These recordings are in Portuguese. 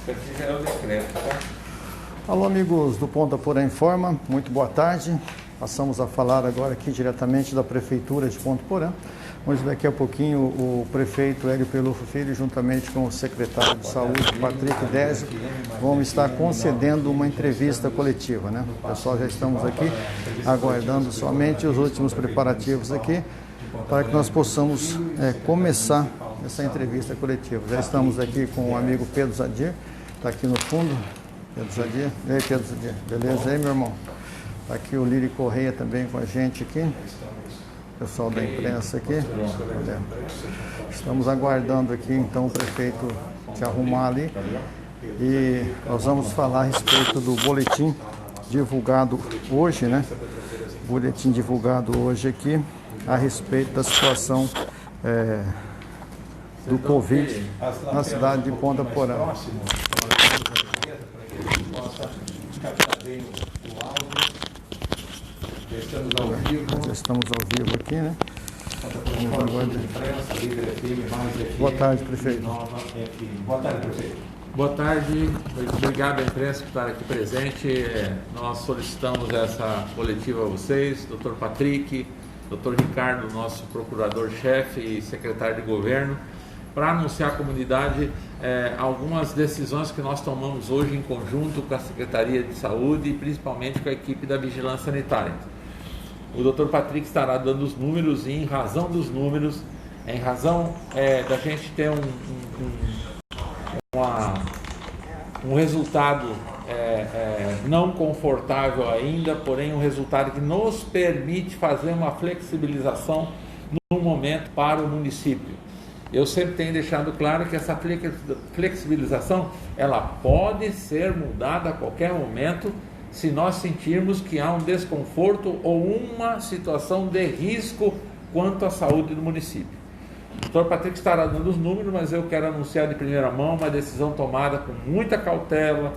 Esse já é o decreto, tá? Alô, amigos do Ponta Porã Informa, muito boa tarde. Passamos a falar agora aqui diretamente da Prefeitura de Ponta Porã, onde daqui a pouquinho o prefeito Hélio Pelufo Filho, juntamente com o secretário de Saúde, Patrick Désio, vão estar concedendo uma entrevista coletiva, né? Pessoal, já estamos aqui aguardando somente os últimos preparativos aqui para que nós possamos começar essa entrevista coletiva. Já estamos aqui com o amigo Pedro Zadir, está aqui no fundo. Pedro Zadir. E aí, Pedro Zadir? Beleza aí, meu irmão? Está aqui o Lírio Correia também com a gente aqui. Pessoal da imprensa aqui. Estamos aguardando aqui, então, o prefeito se arrumar ali. E nós vamos falar a respeito do boletim divulgado hoje, né? Boletim divulgado hoje aqui a respeito da situação do Covid na cidade de Ponta Porã. Já estamos ao vivo aqui, né? Boa tarde, prefeito. Boa tarde, prefeito. Boa tarde, obrigado à imprensa por estar aqui presente. Nós solicitamos essa coletiva a vocês, doutor Patrick, doutor Ricardo, nosso procurador-chefe e secretário de governo, para anunciar à comunidade algumas decisões que nós tomamos hoje em conjunto com a Secretaria de Saúde e principalmente com a equipe da Vigilância Sanitária. O Dr. Patrick estará dando os números e, em razão dos números, em razão da gente ter um resultado não confortável ainda, porém um resultado que nos permite fazer uma flexibilização no momento para o município. Eu sempre tenho deixado claro que essa flexibilização ela pode ser mudada a qualquer momento se nós sentirmos que há um desconforto ou uma situação de risco quanto à saúde do município. O Dr. Patrick estará dando os números, mas eu quero anunciar de primeira mão uma decisão tomada com muita cautela,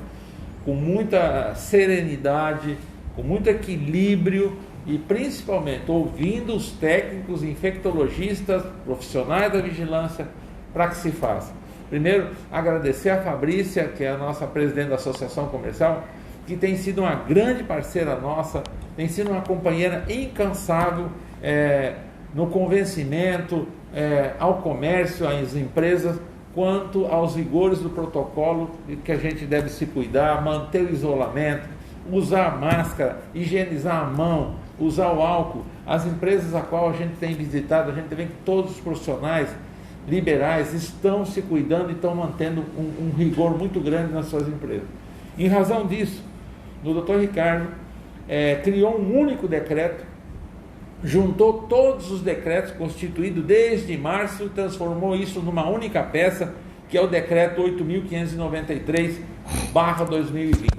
com muita serenidade, com muito equilíbrio e principalmente ouvindo os técnicos, infectologistas, profissionais da vigilância para que se faça. Primeiro, agradecer a Fabrícia, que é a nossa presidente da Associação Comercial, que tem sido uma grande parceira nossa, tem sido uma companheira incansável no convencimento ao comércio, às empresas, quanto aos rigores do protocolo que a gente deve se cuidar, manter o isolamento, usar máscara, higienizar a mão, usar o álcool. As empresas a qual a gente tem visitado, a gente vê que todos os profissionais liberais estão se cuidando e estão mantendo um rigor muito grande nas suas empresas. Em razão disso, o doutor Ricardo criou um único decreto, juntou todos os decretos constituídos desde março, transformou isso numa única peça, que é o decreto 8.593/2020.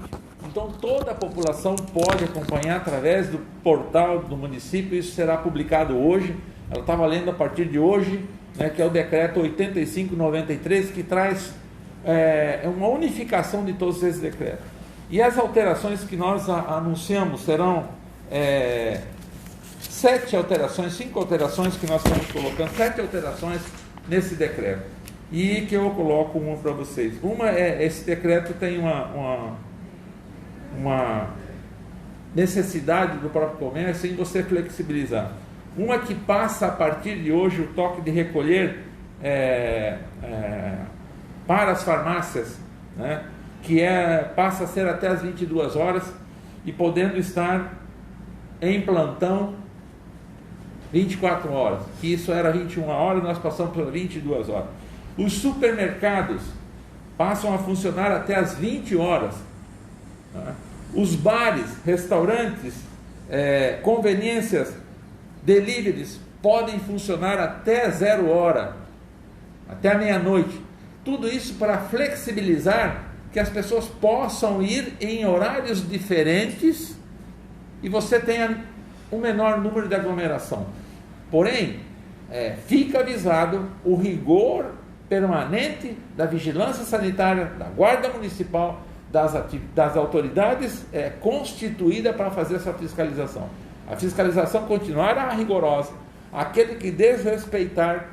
Então toda a população pode acompanhar através do portal do município, isso será publicado hoje, ela está valendo a partir de hoje, né, que é o decreto 8593, que traz uma unificação de todos esses decretos. E as alterações que nós anunciamos serão 7 alterações, 5 alterações que nós estamos colocando, 7 alterações nesse decreto. E que eu coloco uma para vocês. Uma esse decreto tem uma necessidade do próprio comércio em você flexibilizar. Uma que passa a partir de hoje o toque de recolher para as farmácias, né, que passa a ser até as 22 horas e podendo estar em plantão 24 horas, que isso era 21 horas, nós passamos para 22 horas. Os supermercados passam a funcionar até as 20 horas. Tá? Os bares, restaurantes, conveniências, deliveries podem funcionar até 0 hora, até a meia-noite. Tudo isso para flexibilizar que as pessoas possam ir em horários diferentes e você tenha um menor número de aglomeração. Porém, fica avisado o rigor permanente da vigilância sanitária, da guarda municipal, das autoridades constituídas para fazer essa fiscalização. A fiscalização continuará rigorosa. Aquele que desrespeitar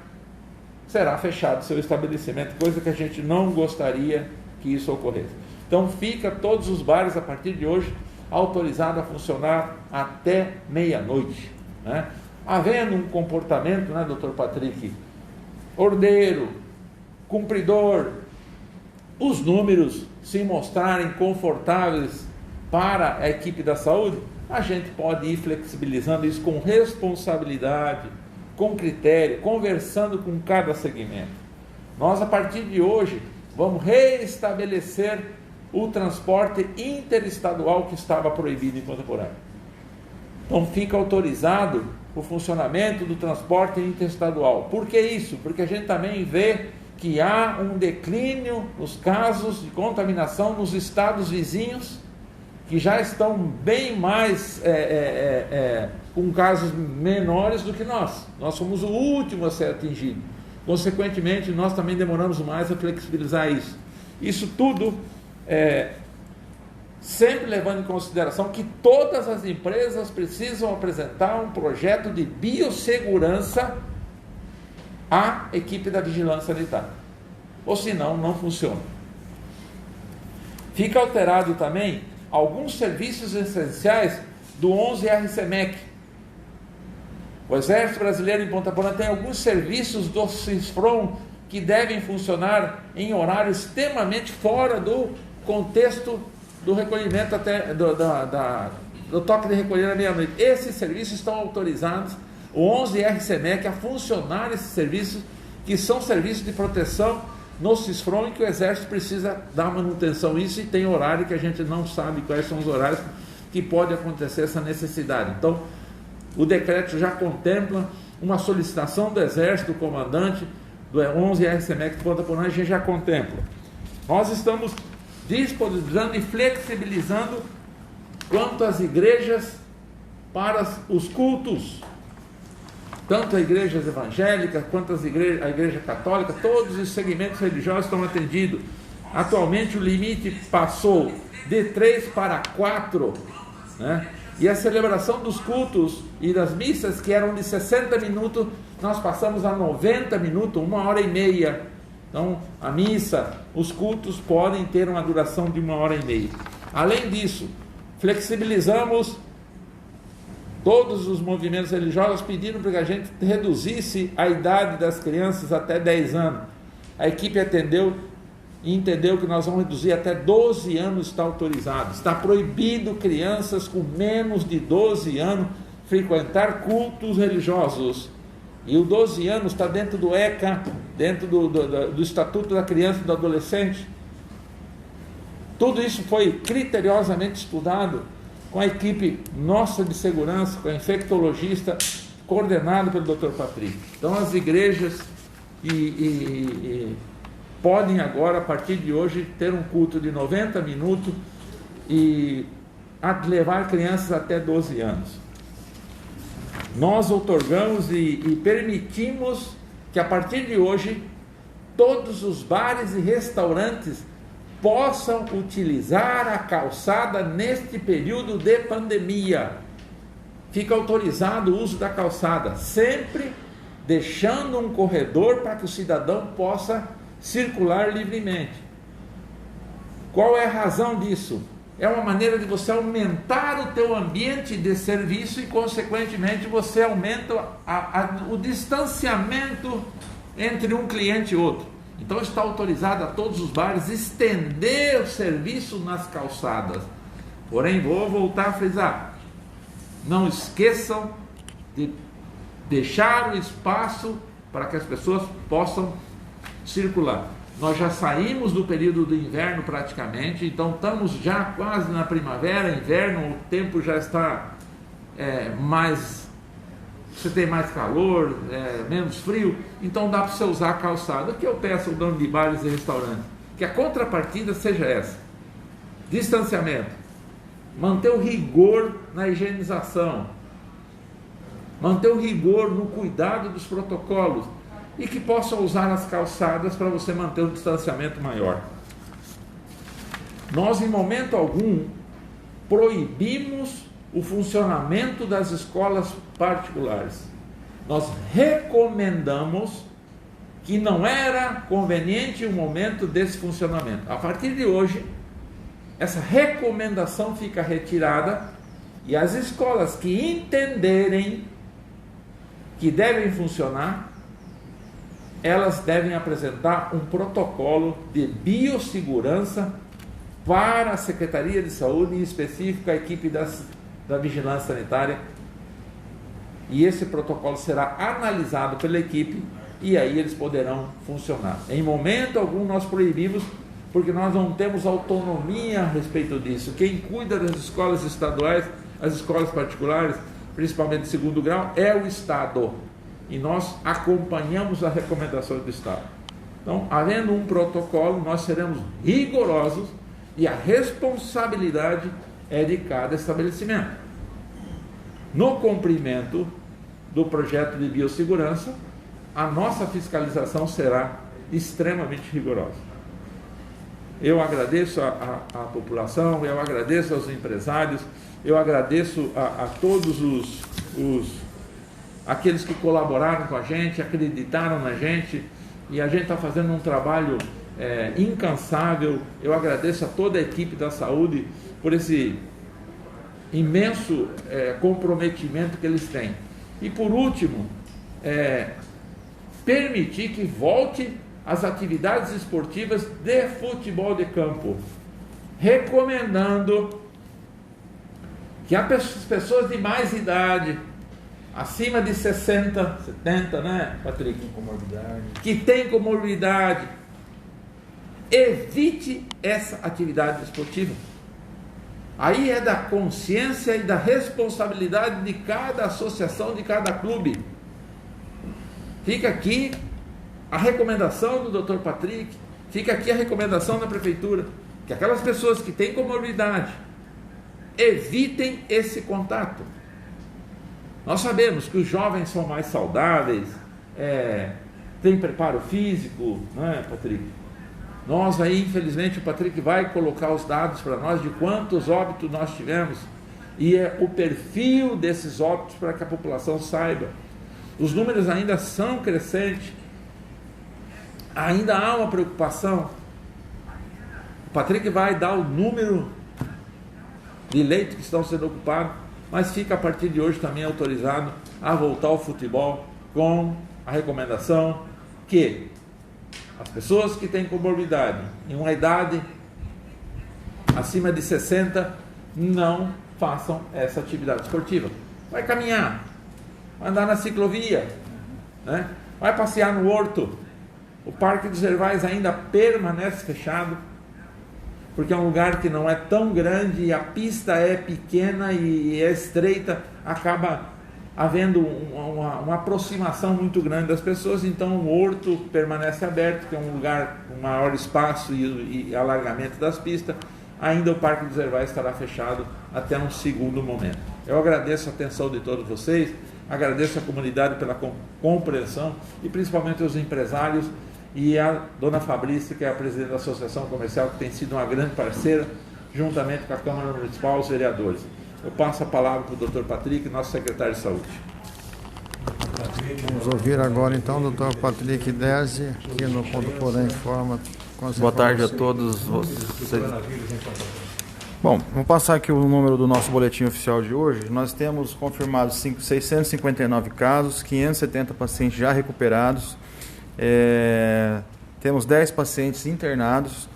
será fechado seu estabelecimento, coisa que a gente não gostaria que isso ocorresse. Então fica todos os bares a partir de hoje autorizados a funcionar até meia-noite, né? Havendo um comportamento, né, doutor Patrick, ordeiro, cumpridor, os números se mostrarem confortáveis para a equipe da saúde, a gente pode ir flexibilizando isso com responsabilidade, com critério, conversando com cada segmento. Nós, a partir de hoje, vamos reestabelecer o transporte interestadual que estava proibido em Ponta Porã. Então fica autorizado o funcionamento do transporte interestadual. Por que isso? Porque a gente também vê que há um declínio nos casos de contaminação nos estados vizinhos, que já estão bem mais com casos menores do que nós. Nós somos o último a ser atingido. Consequentemente, nós também demoramos mais a flexibilizar isso. Isso tudo sempre levando em consideração que todas as empresas precisam apresentar um projeto de biossegurança à equipe da vigilância sanitária, ou senão não funciona. Fica alterado também alguns serviços essenciais do 11 RCMEC. O Exército Brasileiro em Ponta Porã tem alguns serviços do CISFRON que devem funcionar em horários extremamente fora do contexto do recolhimento do toque de recolher à meia-noite. Esses serviços estão autorizados, o 11 RCMEC, a funcionar esses serviços, que são serviços de proteção no CISFRON, que o Exército precisa dar manutenção a isso, e tem horário que a gente não sabe quais são os horários que pode acontecer essa necessidade. Então, o decreto já contempla uma solicitação do Exército, do comandante do 11 RCMEC de Ponta Porã, a gente já contempla. Nós estamos disponibilizando e flexibilizando quanto às igrejas para os cultos, tanto as igrejas evangélicas quanto a igreja católica, todos os segmentos religiosos estão atendidos. Atualmente o limite passou de 3 para 4, né? E a celebração dos cultos e das missas, que eram de 60 minutos, nós passamos a 90 minutos, 1h30. Então, a missa, os cultos podem ter uma duração de 1h30. Além disso, flexibilizamos todos os movimentos religiosos, pedindo para que a gente reduzisse a idade das crianças até 10 anos. A equipe atendeu e entendeu que nós vamos reduzir até 12 anos, está autorizado. Está proibido crianças com menos de 12 anos frequentar cultos religiosos. E o 12 anos está dentro do ECA, dentro do Estatuto da Criança e do Adolescente. Tudo isso foi criteriosamente estudado com a equipe nossa de segurança, com a infectologista, coordenado pelo Dr. Patrick. Então as igrejas podem agora, a partir de hoje, ter um culto de 90 minutos e levar crianças até 12 anos. Nós outorgamos e permitimos que, a partir de hoje, todos os bares e restaurantes possam utilizar a calçada neste período de pandemia. Fica autorizado o uso da calçada, sempre deixando um corredor para que o cidadão possa circular livremente. Qual é a razão disso? É uma maneira de você aumentar o teu ambiente de serviço e, consequentemente, você aumenta o distanciamento entre um cliente e outro. Então está autorizado a todos os bares estender o serviço nas calçadas. Porém, vou voltar a frisar, não esqueçam de deixar o espaço para que as pessoas possam circular. Nós já saímos do período do inverno praticamente, então estamos já quase na primavera, inverno, o tempo já está mais... Você tem mais calor, menos frio, então dá para você usar a calçada. O que eu peço ao dono de bares e restaurantes? Que a contrapartida seja essa: distanciamento, manter o rigor na higienização, manter o rigor no cuidado dos protocolos, e que possam usar as calçadas para você manter um distanciamento maior. Nós, em momento algum, proibimos o funcionamento das escolas particulares. Nós recomendamos que não era conveniente o momento desse funcionamento. A partir de hoje, essa recomendação fica retirada e as escolas que entenderem que devem funcionar, elas devem apresentar um protocolo de biossegurança para a Secretaria de Saúde, em específico a equipe da Vigilância Sanitária, e esse protocolo será analisado pela equipe e aí eles poderão funcionar. Em momento algum nós proibimos, porque nós não temos autonomia a respeito disso. Quem cuida das escolas estaduais, as escolas particulares, principalmente de segundo grau, é o Estado. E nós acompanhamos as recomendações do Estado. Então, havendo um protocolo, nós seremos rigorosos e a responsabilidade é de cada estabelecimento. No cumprimento do projeto de biossegurança, a nossa fiscalização será extremamente rigorosa. Eu agradeço a população, eu agradeço aos empresários, eu agradeço a todos aqueles que colaboraram com a gente, acreditaram na gente, e a gente está fazendo um trabalho incansável. Eu agradeço a toda a equipe da saúde por esse imenso comprometimento que eles têm. E por último, permitir que volte as atividades esportivas de futebol de campo, recomendando que as pessoas de mais idade, acima de 60, 70, né, Patrick? Que tem comorbidade, evite essa atividade esportiva. Aí é da consciência e da responsabilidade de cada associação, de cada clube. Fica aqui a recomendação do Dr. Patrick, fica aqui a recomendação da Prefeitura, que aquelas pessoas que têm comorbidade, evitem esse contato. Nós sabemos que os jovens são mais saudáveis, têm preparo físico, não é, Patrick? Nós aí, infelizmente, o Patrick vai colocar os dados para nós de quantos óbitos nós tivemos e o perfil desses óbitos para que a população saiba. Os números ainda são crescentes, ainda há uma preocupação. O Patrick vai dar o número de leitos que estão sendo ocupados, mas fica a partir de hoje também autorizado a voltar ao futebol com a recomendação que as pessoas que têm comorbidade em uma idade acima de 60 não façam essa atividade esportiva. Vai caminhar, vai andar na ciclovia, né? Vai passear no horto. O Parque dos Hervais ainda permanece fechado, porque é um lugar que não é tão grande e a pista é pequena e é estreita, acaba havendo uma aproximação muito grande das pessoas. Então o horto permanece aberto, que é um lugar com maior espaço e alargamento das pistas. Ainda o Parque dos Hervais estará fechado até um segundo momento. Eu agradeço a atenção de todos vocês, agradeço a comunidade pela compreensão e principalmente os empresários e a dona Fabrícia, que é a presidente da Associação Comercial, que tem sido uma grande parceira, juntamente com a Câmara Municipal e os vereadores. Eu passo a palavra para o Dr. Patrick, nosso secretário de Saúde. Vamos ouvir agora então o Dr. Patrick Derzi, aqui no Ponto Porã Informa. Boa tarde a todos vocês. Bom, vamos passar aqui o número do nosso boletim oficial de hoje. Nós temos confirmados 659 casos, 570 pacientes já recuperados, temos 10 pacientes internados,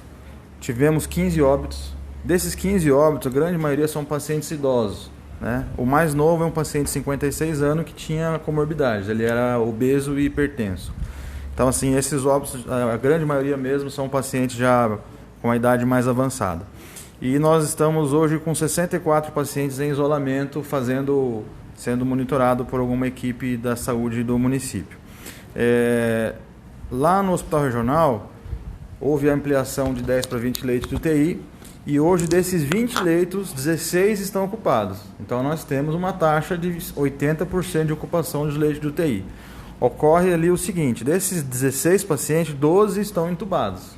tivemos 15 óbitos. Desses 15 óbitos, a grande maioria são pacientes idosos, né? O mais novo é um paciente de 56 anos que tinha comorbidades, ele era obeso e hipertenso. Então, assim, esses óbitos, a grande maioria mesmo, são pacientes já com a idade mais avançada. E nós estamos hoje com 64 pacientes em isolamento, sendo monitorado por alguma equipe da saúde do município. Lá no Hospital Regional, houve a ampliação de 10 para 20 leitos de UTI, e hoje desses 20 leitos, 16 estão ocupados. Então nós temos uma taxa de 80% de ocupação dos leitos de UTI. Ocorre ali o seguinte, desses 16 pacientes, 12 estão entubados.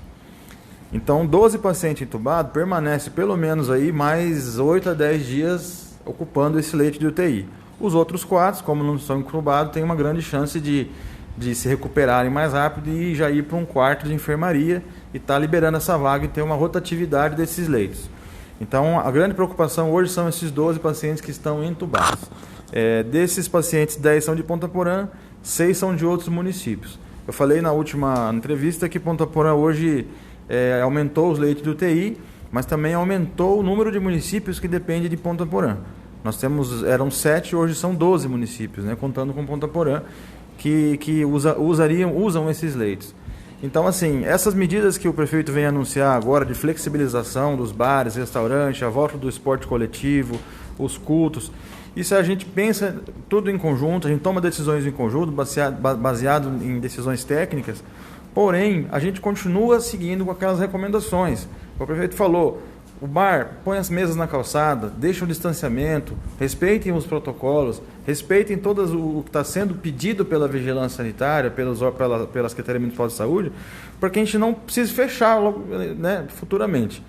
Então 12 pacientes entubados permanecem pelo menos aí mais 8 a 10 dias ocupando esse leito de UTI. Os outros 4, como não estão entubados, têm uma grande chance de de se recuperarem mais rápido e já ir para um quarto de enfermaria e estar liberando essa vaga e ter uma rotatividade desses leitos. Então, a grande preocupação hoje são esses 12 pacientes que estão entubados. Desses pacientes, 10 são de Ponta Porã, 6 são de outros municípios. Eu falei na última entrevista que Ponta Porã hoje aumentou os leitos de UTI, mas também aumentou o número de municípios que depende de Ponta Porã. Eram 7, hoje são 12 municípios, né, contando com Ponta Porã, que usam esses leitos. Então, assim, essas medidas que o prefeito vem anunciar agora de flexibilização dos bares, restaurantes, a volta do esporte coletivo, os cultos, isso a gente pensa tudo em conjunto, a gente toma decisões em conjunto, baseado em decisões técnicas, porém, a gente continua seguindo com aquelas recomendações. O prefeito falou, o bar, põe as mesas na calçada, deixa o distanciamento, respeitem os protocolos, respeitem todo o que está sendo pedido pela vigilância sanitária, pela Secretaria Municipal de Saúde, para que a gente não precise fechar logo, né, futuramente.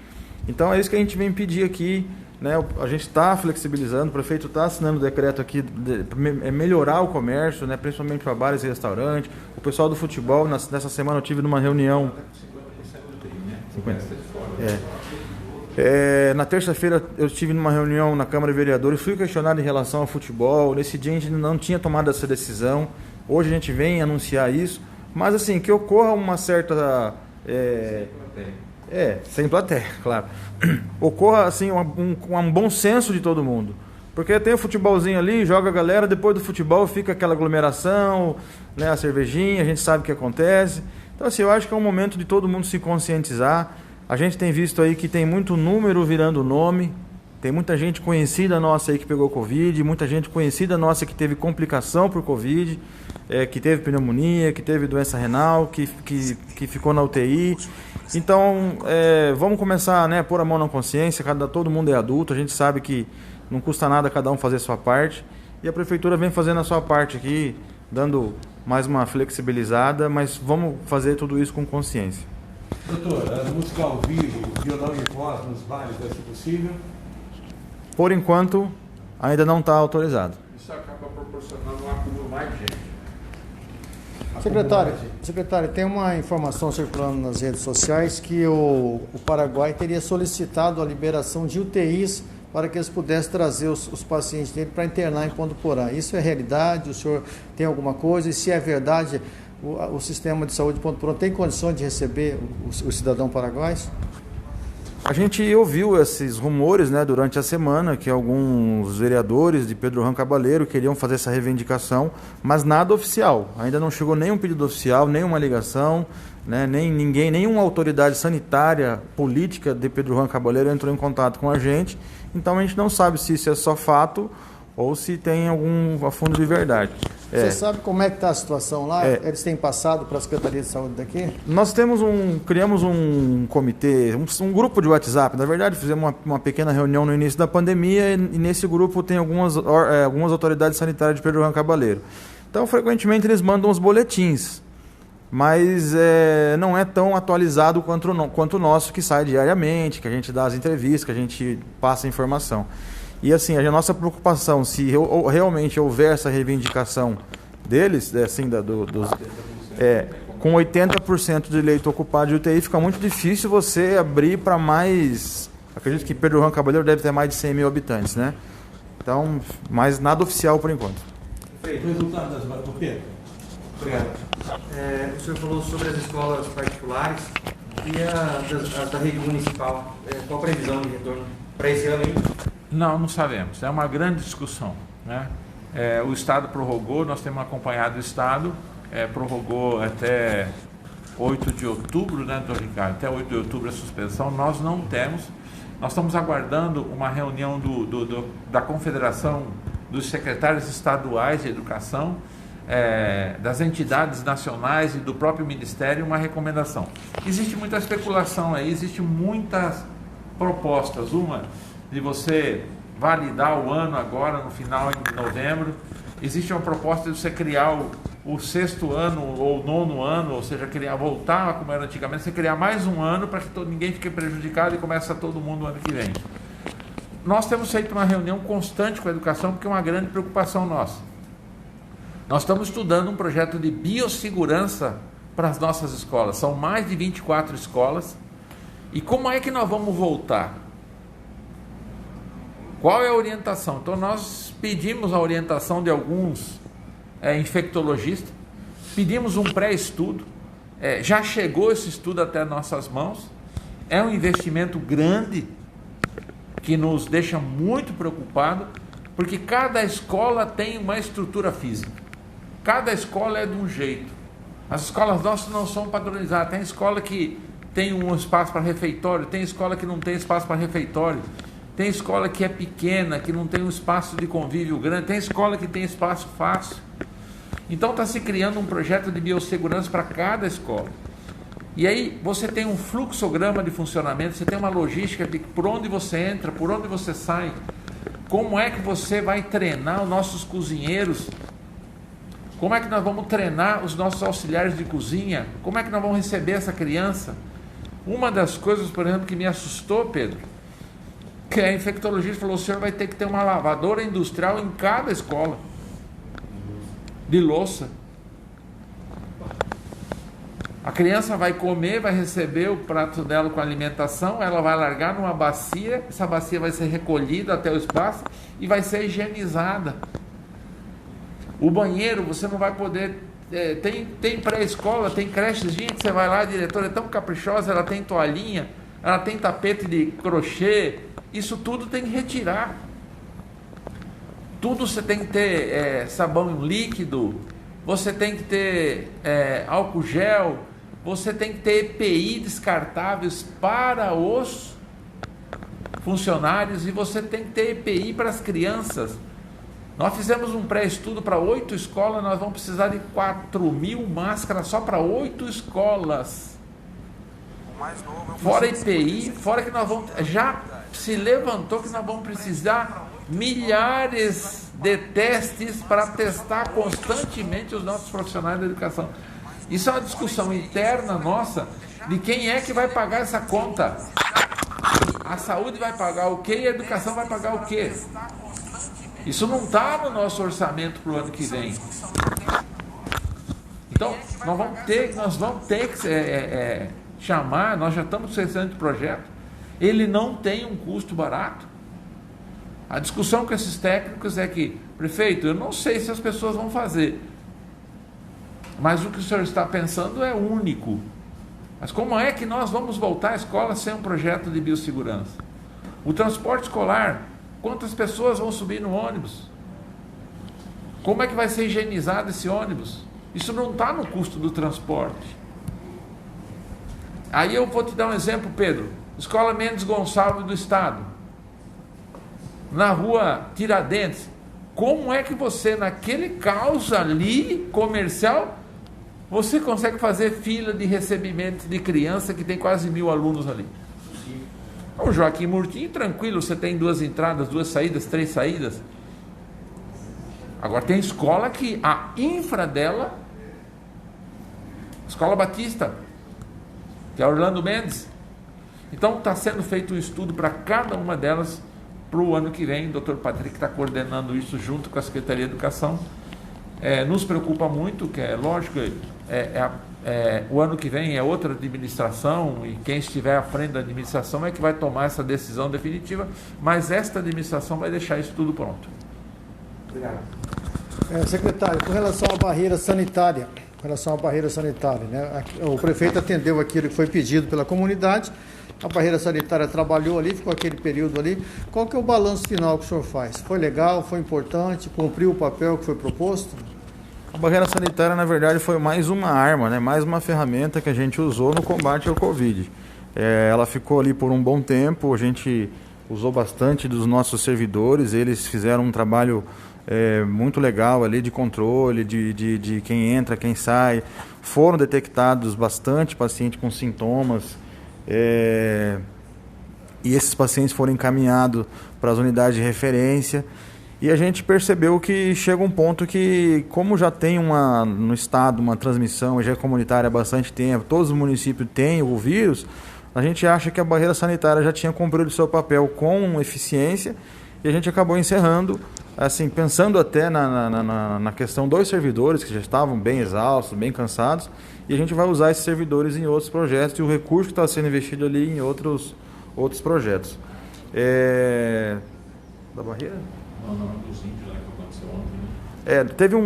Então é isso que a gente vem pedir aqui, né, a gente está flexibilizando, o prefeito está assinando o decreto aqui para melhorar o comércio, né, principalmente para bares e restaurantes. O pessoal do futebol, nessa semana eu tive numa reunião... 50%. Na terça-feira eu estive numa reunião na Câmara de Vereadores, fui questionado em relação ao futebol. Nesse dia a gente não tinha tomado essa decisão, hoje a gente vem anunciar isso, mas assim, que ocorra uma certa... sem plateia, claro. Ocorra assim um bom senso de todo mundo, porque tem o futebolzinho ali, joga a galera, depois do futebol fica aquela aglomeração, né, a cervejinha, a gente sabe o que acontece. Então assim, eu acho que é um momento de todo mundo se conscientizar. A gente tem visto aí que tem muito número virando nome, tem muita gente conhecida nossa aí que pegou Covid, muita gente conhecida nossa que teve complicação por Covid, que teve pneumonia, que teve doença renal, que ficou na UTI. Então, vamos começar, né, a pôr a mão na consciência, todo mundo é adulto, a gente sabe que não custa nada cada um fazer a sua parte, e a Prefeitura vem fazendo a sua parte aqui, dando mais uma flexibilizada, mas vamos fazer tudo isso com consciência. Doutor, a música ao vivo, violão e voz nos bares vai ser possível? Por enquanto, ainda não está autorizado. Isso acaba proporcionando um acúmulo mais de gente. Secretário, tem uma informação circulando nas redes sociais que o Paraguai teria solicitado a liberação de UTIs para que eles pudessem trazer os pacientes dele para internar em Ponta Porã. Isso é realidade? O senhor tem alguma coisa? E se é verdade... O sistema de saúde de Ponta Porã tem condições de receber os cidadãos paraguaios? A gente ouviu esses rumores, né, durante a semana, que alguns vereadores de Pedro Juan Cabaleiro queriam fazer essa reivindicação, mas nada oficial. Ainda não chegou nenhum pedido oficial, nenhuma ligação, né, nenhuma autoridade sanitária, política de Pedro Juan Cabaleiro entrou em contato com a gente. Então a gente não sabe se isso é só fato ou se tem algum fundo de verdade. Você sabe como é que está a situação lá? Eles têm passado para a Secretaria de Saúde daqui? Nós criamos um comitê, um grupo de WhatsApp. Na verdade, fizemos uma pequena reunião no início da pandemia e nesse grupo tem algumas autoridades sanitárias de Pedro Juan Cabaleiro. Então, frequentemente, eles mandam os boletins, mas não é tão atualizado quanto o nosso, que sai diariamente, que a gente dá as entrevistas, que a gente passa a informação. E assim, a nossa preocupação, se realmente houver essa reivindicação deles, com 80% de leito ocupado de UTI, fica muito difícil você abrir para mais... Acredito que Pedro Juan Cabaleiro deve ter mais de 100 mil habitantes, né? Então, mas nada oficial por enquanto. O resultado das vagas do Pedro? Obrigado. O senhor falou sobre as escolas particulares e as da rede municipal. Qual a previsão de retorno para esse ano ainda? Não sabemos. É uma grande discussão, né? O Estado prorrogou, nós temos acompanhado o Estado, prorrogou até 8 de outubro, né, doutor Ricardo? Até 8 de outubro a suspensão. Nós não temos. Nós estamos aguardando uma reunião da Confederação dos Secretários Estaduais de Educação, das entidades nacionais e do próprio Ministério, uma recomendação. Existe muita especulação aí, existe muitas propostas. Uma de você validar o ano agora, no final de novembro. Existe uma proposta de você criar o sexto ano ou nono ano, ou seja, voltar como era antigamente, você criar mais um ano para que ninguém fique prejudicado e começa todo mundo o ano que vem. Nós temos feito uma reunião constante com a educação, porque é uma grande preocupação nossa. Nós estamos estudando um projeto de biossegurança para as nossas escolas. São mais de 24 escolas. E como é que nós vamos voltar? Qual é a orientação? Então nós pedimos a orientação de alguns infectologistas, pedimos um pré-estudo, já chegou esse estudo até nossas mãos, é um investimento grande que nos deixa muito preocupados, porque cada escola tem uma estrutura física, cada escola é de um jeito, as escolas nossas não são padronizadas, tem escola que tem um espaço para refeitório, tem escola que não tem espaço para refeitório, tem escola que é pequena, que não tem um espaço de convívio grande, tem escola que tem espaço fácil. Então está se criando um projeto de biossegurança para cada escola. E aí você tem um fluxograma de funcionamento, você tem uma logística de por onde você entra, por onde você sai, como é que você vai treinar os nossos cozinheiros, como é que nós vamos treinar os nossos auxiliares de cozinha, como é que nós vamos receber essa criança. Uma das coisas, por exemplo, que me assustou, Pedro, que a infectologista falou: o senhor vai ter que ter uma lavadora industrial em cada escola de louça. A criança vai comer, vai receber o prato dela com alimentação, ela vai largar numa bacia, essa bacia vai ser recolhida até o espaço e vai ser higienizada. O banheiro você não vai poder... tem pré-escola, tem crechezinha que você vai lá, a diretora é tão caprichosa, ela tem toalhinha, ela tem tapete de crochê, isso tudo tem que retirar. Tudo você tem que ter sabão líquido, você tem que ter álcool gel, você tem que ter EPI descartáveis para os funcionários e você tem que ter EPI para as crianças. Nós fizemos um pré-estudo para 8 escolas, nós vamos precisar de 4.000 máscaras só para 8 escolas. Fora EPI, fora que nós vamos... Já se levantou que nós vamos precisar milhares de testes para testar constantemente os nossos profissionais da educação. Isso é uma discussão interna nossa de quem é que vai pagar essa conta. A saúde vai pagar o quê e a educação vai pagar o quê? Isso não está no nosso orçamento para o ano que vem. Então, nós vamos ter que chamar, nós já estamos fazendo o projeto, ele não tem um custo barato. A discussão com esses técnicos é que, prefeito, eu não sei se as pessoas vão fazer, mas o que o senhor está pensando é único. Mas como é que nós vamos voltar à escola sem um projeto de biossegurança? O transporte escolar, quantas pessoas vão subir no ônibus? Como é que vai ser higienizado esse ônibus? Isso não está no custo do transporte. Aí eu vou te dar um exemplo, Pedro. Escola Mendes Gonçalves do Estado, na rua Tiradentes. Como é que você, naquele caos ali, comercial, você consegue fazer fila de recebimento de criança que tem quase 1.000 alunos ali? O Joaquim Murtinho, tranquilo, você tem 2 entradas, 2 saídas, 3 saídas. Agora tem escola que a infra dela, Escola Batista, que é Orlando Mendes. Então está sendo feito um estudo para cada uma delas para o ano que vem. O Dr. Patrick está coordenando isso junto com a Secretaria de Educação. Nos preocupa muito, que é lógico, o ano que vem é outra administração e quem estiver à frente da administração é que vai tomar essa decisão definitiva, mas esta administração vai deixar isso tudo pronto. Obrigado. Secretário, com relação à barreira sanitária, né? O prefeito atendeu aquilo que foi pedido pela comunidade, a barreira sanitária trabalhou ali, ficou aquele período ali. Qual que é o balanço final que o senhor faz? Foi legal, foi importante, cumpriu o papel que foi proposto? A barreira sanitária, na verdade, foi mais uma arma, né? Mais uma ferramenta que a gente usou no combate ao Covid. Ela ficou ali por um bom tempo, a gente usou bastante dos nossos servidores, eles fizeram um trabalho muito legal ali de controle, de quem entra, quem sai. Foram detectados bastante pacientes com sintomas, e esses pacientes foram encaminhados para as unidades de referência. E a gente percebeu que chega um ponto que, como já tem no estado uma transmissão já é comunitária há bastante tempo, todos os municípios têm o vírus, a gente acha que a barreira sanitária já tinha cumprido o seu papel com eficiência e a gente acabou encerrando assim, pensando até na questão dos servidores que já estavam bem exaustos, bem cansados, e a gente vai usar esses servidores em outros projetos e o recurso que está sendo investido ali em outros projetos. Da barreira? Não, dos índios lá que aconteceu ontem, né?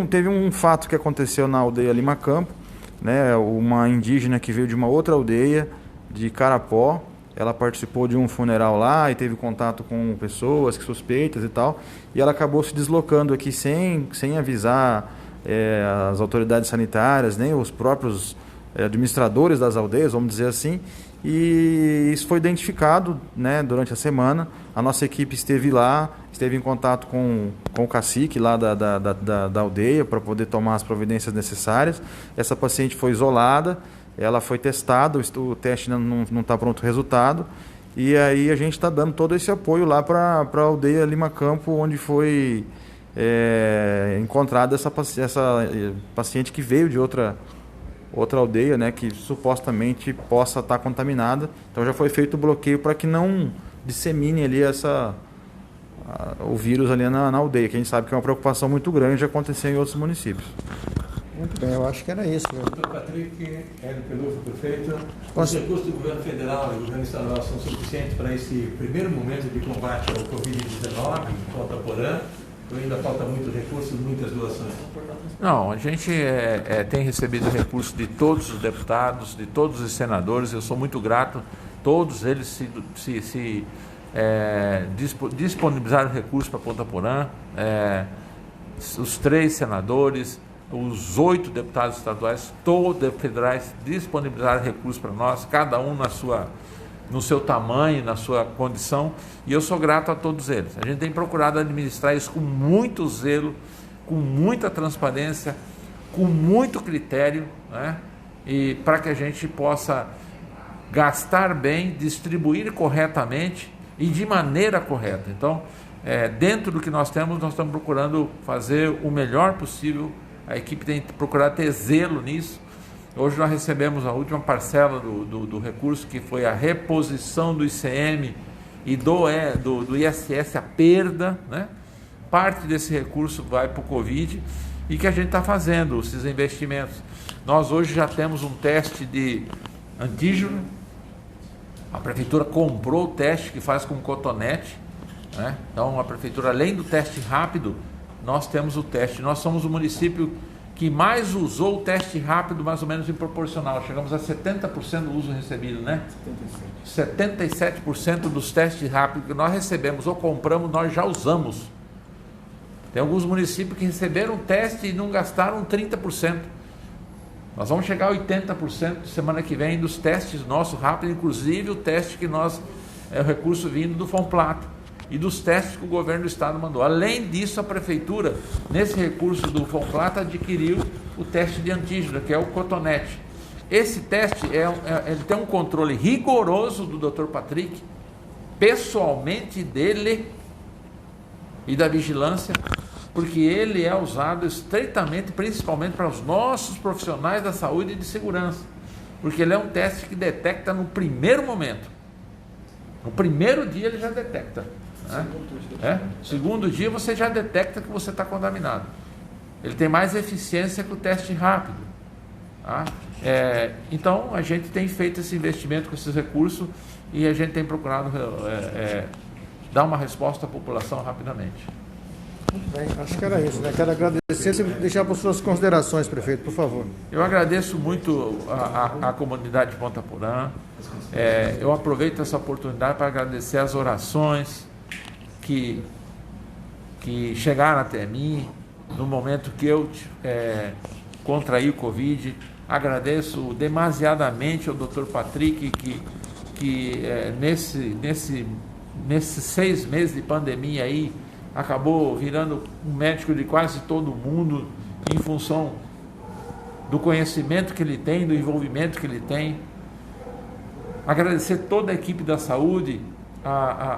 Teve um fato que aconteceu na aldeia Lima Campo, né? Uma indígena que veio de uma outra aldeia, de Carapó, ela participou de um funeral lá e teve contato com pessoas suspeitas e tal, e ela acabou se deslocando aqui sem avisar as autoridades sanitárias, nem os próprios administradores das aldeias, vamos dizer assim, e isso foi identificado, né, durante a semana. A nossa equipe esteve lá, esteve em contato com o cacique lá da aldeia para poder tomar as providências necessárias. Essa paciente foi isolada, ela foi testada, o teste não está pronto o resultado, e aí a gente está dando todo esse apoio lá para a aldeia Lima Campo, onde foi encontrada essa paciente que veio de outra aldeia, né, que supostamente possa estar contaminada. Então já foi feito o bloqueio para que não dissemine ali o vírus ali na aldeia, que a gente sabe que é uma preocupação muito grande, já aconteceu em outros municípios. Muito bem, eu acho que era isso. Doutor Patrick, Hélio Pelufo, prefeito, os recursos do governo federal e do governo estadual são suficientes para esse primeiro momento de combate ao Covid-19 em Ponta Porã? Ou ainda falta muito recurso e muitas doações? Não, a gente tem recebido recursos de todos os deputados, de todos os senadores. Eu sou muito grato. Todos eles disponibilizaram recursos para Ponta Porã. Os 3 senadores, os 8 deputados estaduais, todos federais disponibilizaram recursos para nós, cada um no seu tamanho, na sua condição, e eu sou grato a todos eles. A gente tem procurado administrar isso com muito zelo, com muita transparência, com muito critério, né? E para que a gente possa gastar bem, distribuir corretamente e de maneira correta. Então, dentro do que nós estamos procurando fazer o melhor possível. A equipe tem procurado ter zelo nisso. Hoje nós recebemos a última parcela do recurso, que foi a reposição do ICM e do ISS, a perda, né? Parte desse recurso vai para o Covid, e que a gente está fazendo esses investimentos. Nós hoje já temos um teste de antígeno. A prefeitura comprou o teste que faz com cotonete, né? Então a prefeitura, além do teste rápido, nós temos o teste. Nós somos o município que mais usou o teste rápido, mais ou menos em proporcional. Chegamos a 70% do uso recebido, né? 77% dos testes rápidos que nós recebemos ou compramos, nós já usamos. Tem alguns municípios que receberam o teste e não gastaram 30%. Nós vamos chegar a 80% semana que vem dos testes nossos rápidos, inclusive o teste que o recurso vindo do Fomplato e dos testes que o governo do estado mandou. Além disso, a prefeitura, nesse recurso do Fomplato, adquiriu o teste de antígeno, que é o cotonete. Esse teste ele tem um controle rigoroso do Dr. Patrick, pessoalmente dele e da vigilância, porque ele é usado estreitamente, principalmente para os nossos profissionais da saúde e de segurança, porque ele é um teste que detecta no primeiro momento. No primeiro dia ele já detecta. Segundo dia você já detecta que você está contaminado. Ele tem mais eficiência que o teste rápido. Tá? Então a gente tem feito esse investimento com esses recursos e a gente tem procurado dar uma resposta à população rapidamente. Muito bem, acho que era isso, né? Quero agradecer e deixar para as suas considerações, prefeito, por favor. Eu agradeço muito a comunidade de Ponta Porã. Eu aproveito essa oportunidade para agradecer as orações que chegaram até mim no momento que eu contraí o Covid. Agradeço demasiadamente ao Dr. Patrick, que nesses 6 meses de pandemia aí, acabou virando um médico de quase todo mundo, em função do conhecimento que ele tem, do envolvimento que ele tem. Agradecer toda a equipe da saúde,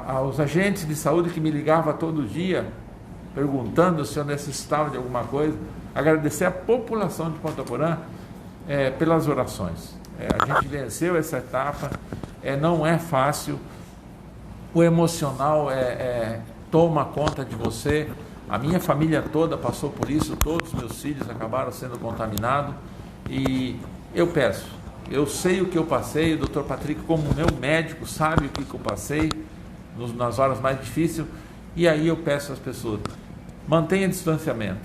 aos agentes de saúde que me ligavam todo dia, perguntando se eu necessitava de alguma coisa. Agradecer a população de Ponta Porã pelas orações. A gente venceu essa etapa, não é fácil, o emocional toma conta de você, A minha família toda passou por isso, todos os meus filhos acabaram sendo contaminados e eu peço, eu sei o que eu passei, o Dr. Patrick, como meu médico, sabe o que eu passei nas horas mais difíceis, e aí eu peço às pessoas, mantenha distanciamento,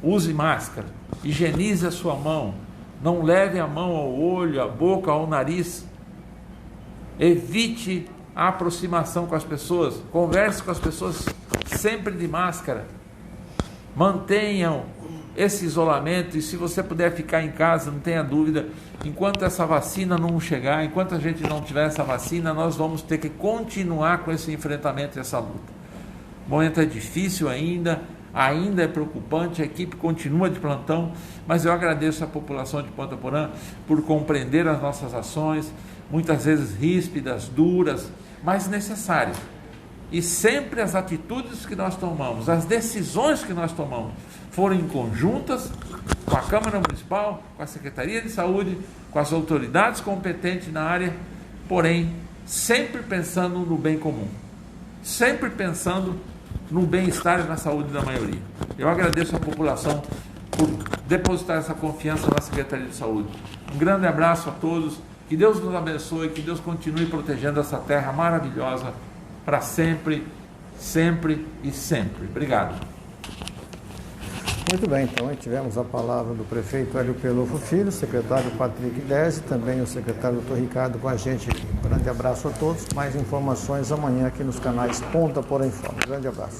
use máscara, higienize a sua mão, não leve a mão ao olho, à boca, ao nariz, evite a aproximação com as pessoas, converse com as pessoas sempre de máscara, mantenham esse isolamento, e se você puder ficar em casa, não tenha dúvida, enquanto essa vacina não chegar, enquanto a gente não tiver essa vacina, nós vamos ter que continuar com esse enfrentamento e essa luta. O momento é difícil ainda é preocupante, a equipe continua de plantão, mas eu agradeço a população de Ponta Porã por compreender as nossas ações, muitas vezes ríspidas, duras, mas necessárias. E sempre as atitudes que nós tomamos, as decisões que nós tomamos, foram conjuntas com a Câmara Municipal, com a Secretaria de Saúde, com as autoridades competentes na área, porém, sempre pensando no bem comum, sempre pensando no bem-estar e na saúde da maioria. Eu agradeço a população por depositar essa confiança na Secretaria de Saúde. Um grande abraço a todos, que Deus nos abençoe, que Deus continue protegendo essa terra maravilhosa para sempre, sempre e sempre. Obrigado. Muito bem, então aí tivemos a palavra do prefeito Hélio Pelufo Filho, secretário Patrick Dese, também o secretário Dr. Ricardo com a gente aqui. Um grande abraço a todos, mais informações amanhã aqui nos canais Ponta Porã Informa. Um grande abraço.